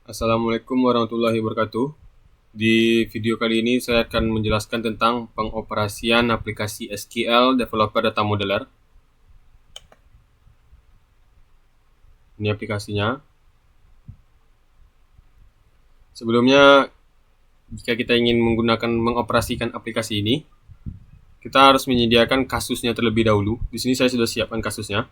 Assalamualaikum warahmatullahi wabarakatuh. Di video kali ini saya akan menjelaskan tentang pengoperasian aplikasi SQL Developer Data Modeler. Ini aplikasinya. Sebelumnya, jika kita ingin mengoperasikan aplikasi ini, kita harus menyediakan kasusnya terlebih dahulu. Di sini saya sudah siapkan kasusnya.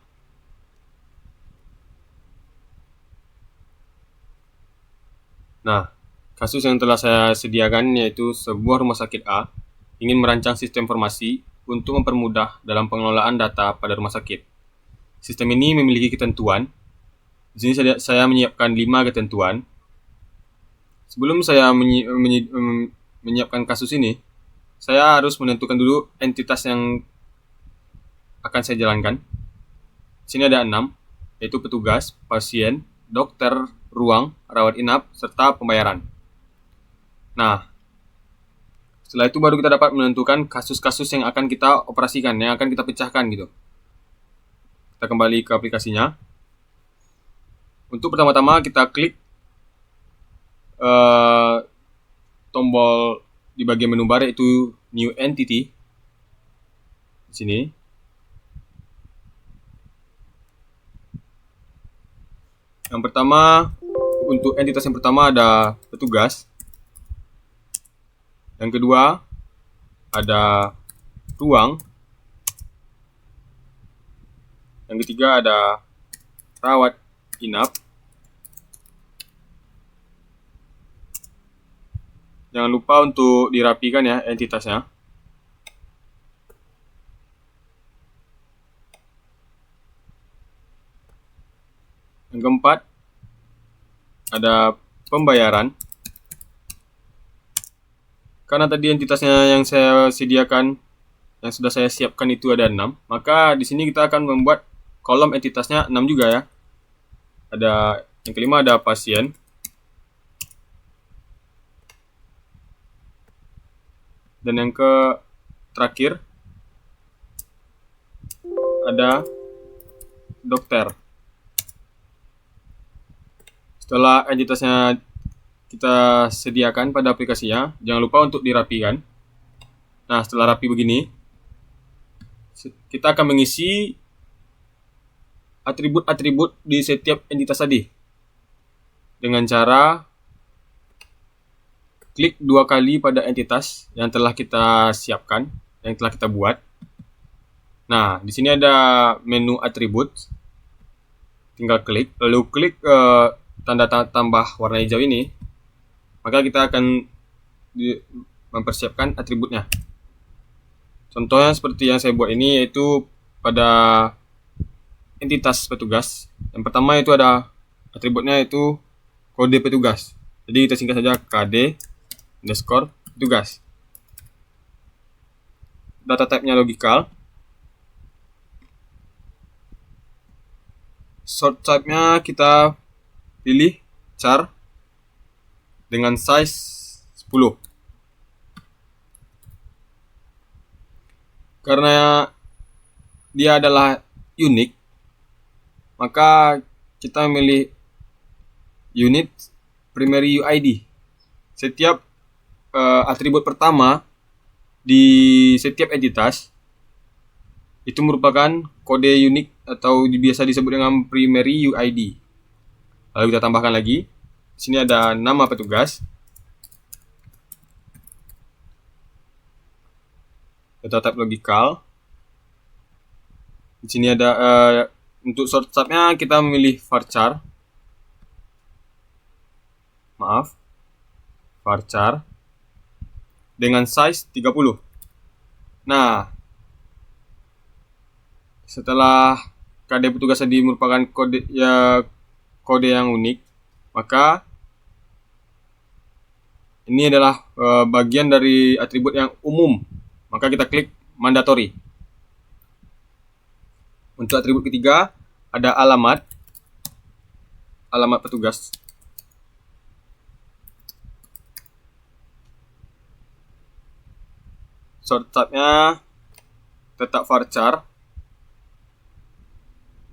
Nah, kasus yang telah saya sediakan yaitu sebuah rumah sakit A ingin merancang sistem informasi untuk mempermudah dalam pengelolaan data pada rumah sakit. Sistem ini memiliki ketentuan. Di sini saya menyiapkan 5 ketentuan. Sebelum saya menyiapkan kasus ini, saya harus menentukan dulu entitas yang akan saya jalankan. Di sini ada 6, yaitu petugas, pasien, dokter, ruang, rawat inap, serta pembayaran. Nah, setelah itu baru kita dapat menentukan kasus-kasus yang akan kita operasikan, yang akan kita pecahkan gitu. Kita kembali ke aplikasinya. Untuk pertama-tama kita klik tombol di bagian menu bar yaitu New Entity di sini. Yang pertama, untuk entitas yang pertama ada petugas. Yang kedua ada ruang. Yang ketiga ada rawat inap. Jangan lupa untuk dirapikan ya entitasnya. Yang keempat ada pembayaran. Karena tadi entitasnya yang saya sediakan, yang sudah saya siapkan itu ada 6, maka di sini kita akan membuat kolom entitasnya 6 juga ya. Ada yang kelima ada pasien. Dan yang terakhir ada dokter. Setelah entitasnya kita sediakan pada aplikasinya, jangan lupa untuk dirapikan. Nah, setelah rapi begini, kita akan mengisi atribut-atribut di setiap entitas tadi dengan cara klik 2 kali pada entitas yang telah kita siapkan, yang telah kita buat. Nah, di sini ada menu atribut. Tinggal klik, lalu klik tanda tambah warna hijau ini, maka kita akan mempersiapkan atributnya. Contohnya seperti yang saya buat ini, yaitu pada entitas petugas. Yang pertama itu ada atributnya yaitu kode petugas. Jadi kita singkat saja KD_petugas. Data type-nya logical. Sort type-nya kita pilih char dengan size 10. Karena dia adalah unik, maka kita memilih unit primary UID. Setiap atribut pertama di setiap entitas itu merupakan kode unik atau biasa disebut dengan primary UID. Lalu kita tambahkan lagi. Di sini ada nama petugas, data type logical. Di sini ada untuk sort type-nya kita memilih varchar. Varchar dengan size 30. Nah, setelah KD petugas tadi merupakan kode yang unik, maka ini adalah bagian dari atribut yang umum. Maka kita klik mandatory. Untuk atribut ketiga ada alamat petugas. Sort type-nya tetap varchar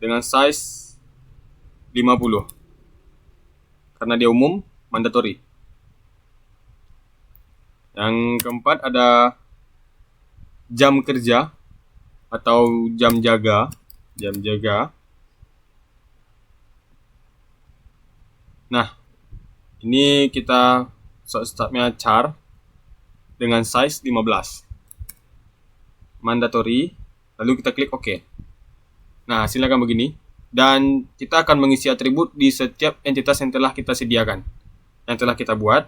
dengan size 50. karena dia umum, mandatory. Yang keempat ada jam kerja atau jam jaga. Nah, ini kita short start-nya char dengan size 15. Mandatory, lalu kita klik OK. Nah, hasilnya akan begini. Dan kita akan mengisi atribut di setiap entitas yang telah kita sediakan, yang telah kita buat.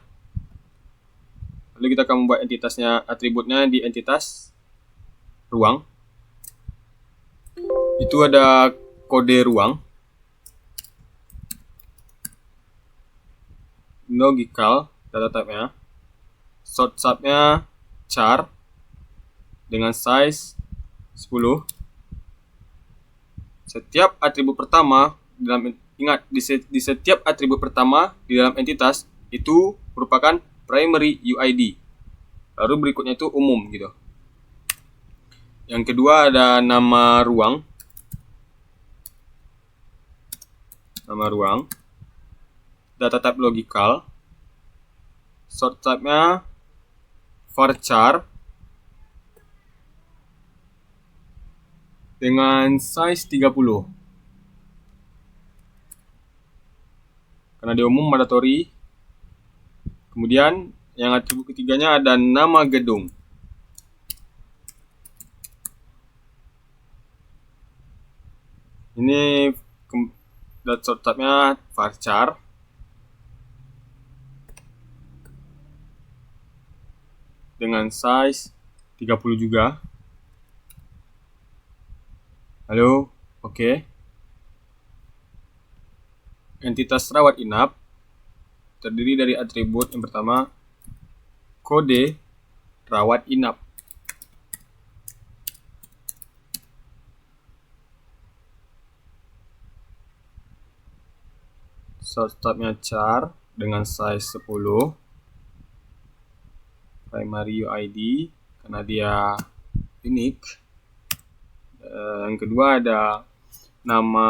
Lalu kita akan membuat entitasnya, atributnya di entitas ruang. Itu ada kode ruang, logical data type-nya, sort sub-nya char dengan size 10. Setiap atribut pertama ingat di setiap atribut pertama di dalam entitas itu merupakan primary UID. Lalu berikutnya itu umum gitu. Yang kedua ada nama ruang. Data type logical. Sort type-nya varchar dengan size 30. Karena dia umum, mandatory. Kemudian yang atribut ketiganya ada nama gedung. Ini sort type-nya varchar dengan size 30 juga. Lalu oke. Entitas rawat inap terdiri dari atribut yang pertama kode rawat inap. Sort type-nya char dengan size 10. Primary UID karena dia unik. Yang kedua ada nama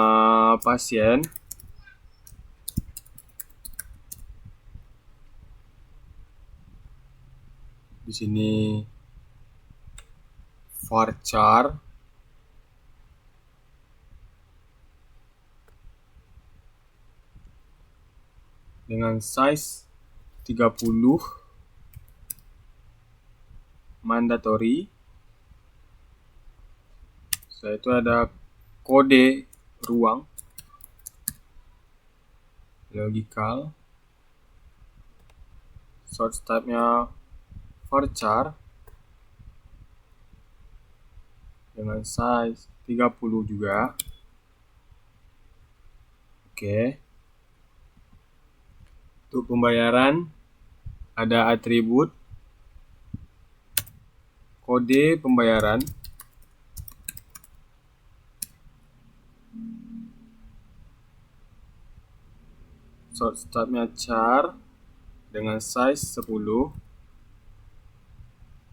pasien. Di sini varchar dengan size 30, mandatory. Setelah itu ada kode ruang, logical. Sort type-nya varchar dengan size 30 juga. Oke. Untuk pembayaran ada atribut kode pembayaran. Sort type-nya char dengan size 10,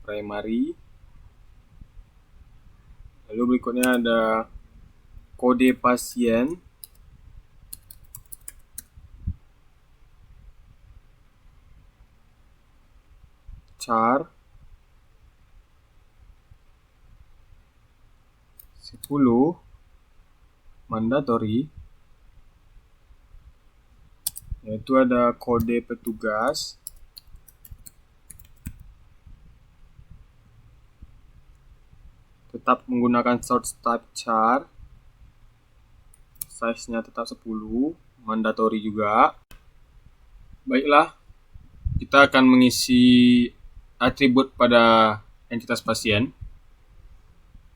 primary. Lalu berikutnya ada kode pasien. Char 10, mandatory. Yaitu ada kode petugas. Tetap menggunakan sort type char. Size-nya tetap 10, mandatory juga. Baiklah, kita akan mengisi atribut pada entitas pasien.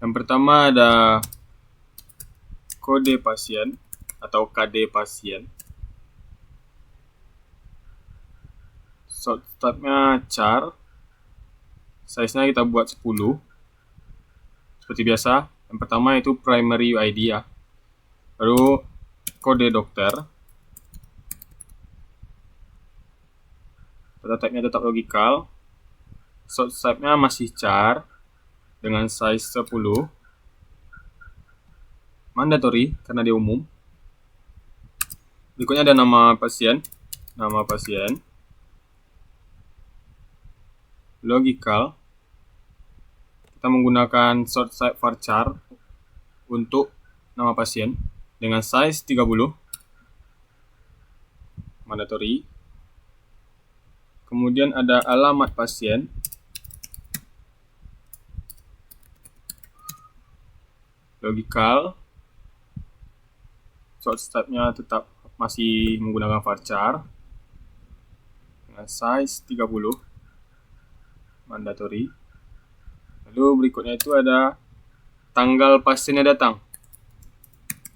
Yang pertama ada kode pasien atau KD pasien. Sort type-nya char. Size-nya kita buat 10. Seperti biasa, yang pertama itu primary UID ya. Lalu kode dokter. Data type-nya tetap logical. Sort type-nya masih char dengan size 10. Mandatory karena dia umum. Berikutnya ada nama pasien. nama pasien, logical, kita menggunakan short type varchar untuk nama pasien dengan size 30, mandatory. Kemudian ada alamat pasien, logical, short type-nya tetap masih menggunakan varchar dengan size 30, mandatory. Lalu berikutnya itu ada tanggal pasiennya datang,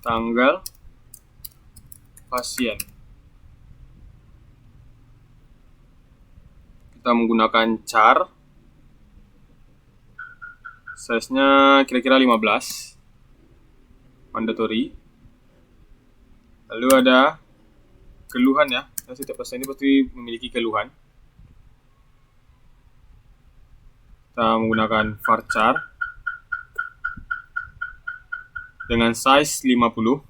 tanggal pasien. Kita menggunakan char, size-nya kira-kira 15, mandatory. Lalu ada keluhan ya, setiap pasien ini pasti memiliki keluhan. Kita menggunakan varchar dengan size 50.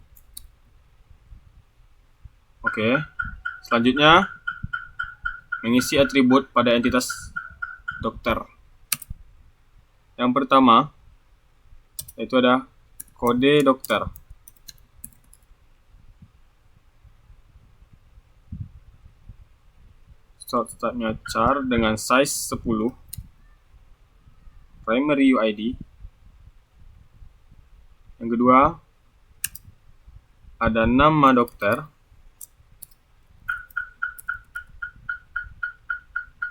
Oke. Selanjutnya mengisi atribut pada entitas dokter. Yang pertama yaitu ada kode dokter. Short type-nya char dengan size 10, primary UID. Yang kedua ada nama dokter,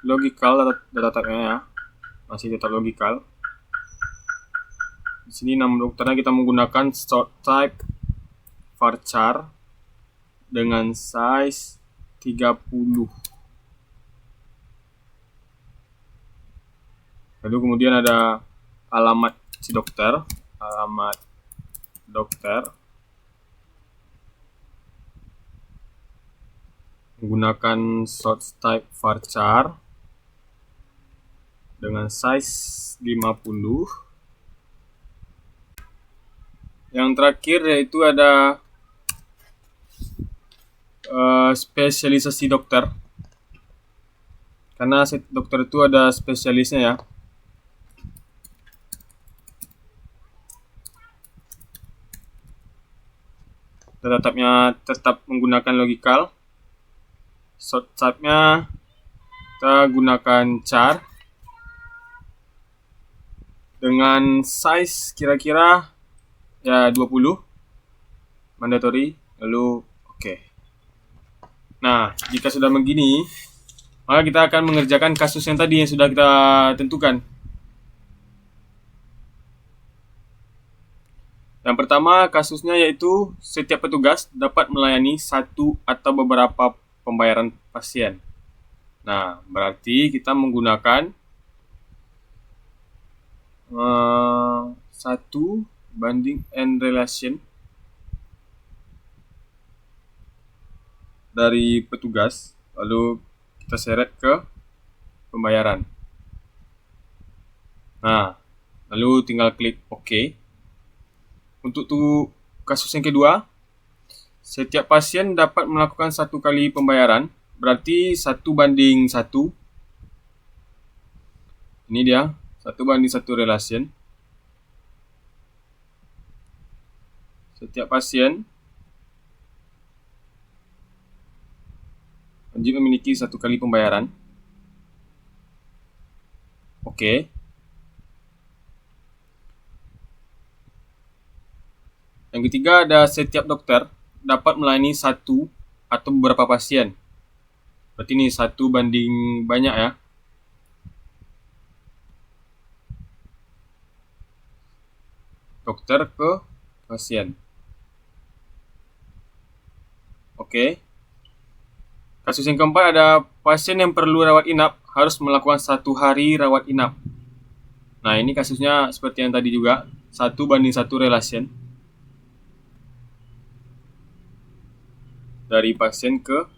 logical data type-nya ya, masih tetap logical. Di sini nama dokternya kita menggunakan short type varchar dengan size 30. Lalu kemudian ada alamat si dokter, alamat dokter menggunakan short type varchar dengan size 50. Yang terakhir yaitu ada spesialisasi dokter, karena dokter itu ada spesialisnya ya. Data type-nya tetap menggunakan logical. Short type-nya kita gunakan char dengan size kira-kira ya 20, mandatory. Lalu oke. Nah, jika sudah begini, maka kita akan mengerjakan kasus yang tadi yang sudah kita tentukan. Yang pertama kasusnya yaitu setiap petugas dapat melayani satu atau beberapa pembayaran pasien. Nah, berarti kita menggunakan 1 banding n relation dari petugas, lalu kita seret ke pembayaran. Nah, lalu tinggal klik OK. Untuk kasus yang kedua, setiap pasien dapat melakukan 1 kali pembayaran, berarti 1 banding 1. Ini dia, 1 banding 1 relation. Setiap pasien wajib memiliki 1 kali pembayaran. Oke. Yang ketiga ada setiap dokter dapat melayani 1 atau beberapa pasien. Berarti ini 1 banding banyak ya. Dokter ke pasien. Oke. Kasus yang keempat ada pasien yang perlu rawat inap harus melakukan 1 hari rawat inap. Nah, ini kasusnya seperti yang tadi juga, 1 banding 1 relation. Dari pasien ke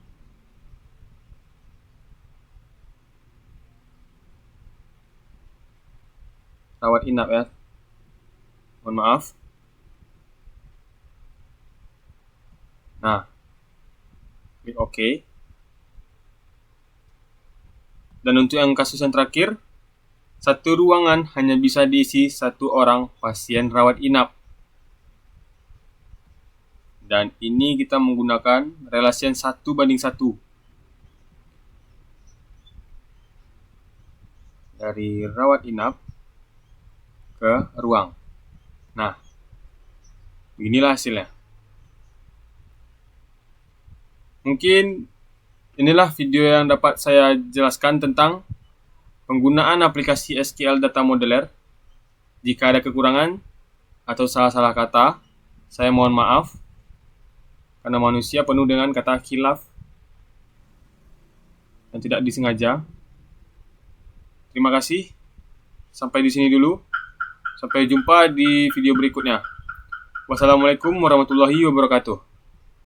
rawat inap ya. Mohon maaf. Nah, klik OK. Dan untuk yang kasus yang terakhir, satu ruangan hanya bisa diisi satu orang pasien rawat inap. Dan ini kita menggunakan relasi yang 1:1. Dari rawat inap ke ruang. Nah, beginilah hasilnya. Mungkin inilah video yang dapat saya jelaskan tentang penggunaan aplikasi SQL Data Modeler. Jika ada kekurangan atau salah-salah kata, saya mohon maaf, karena manusia penuh dengan kata khilaf yang tidak disengaja. Terima kasih. Sampai di sini dulu. Sampai jumpa di video berikutnya. Wassalamualaikum warahmatullahi wabarakatuh.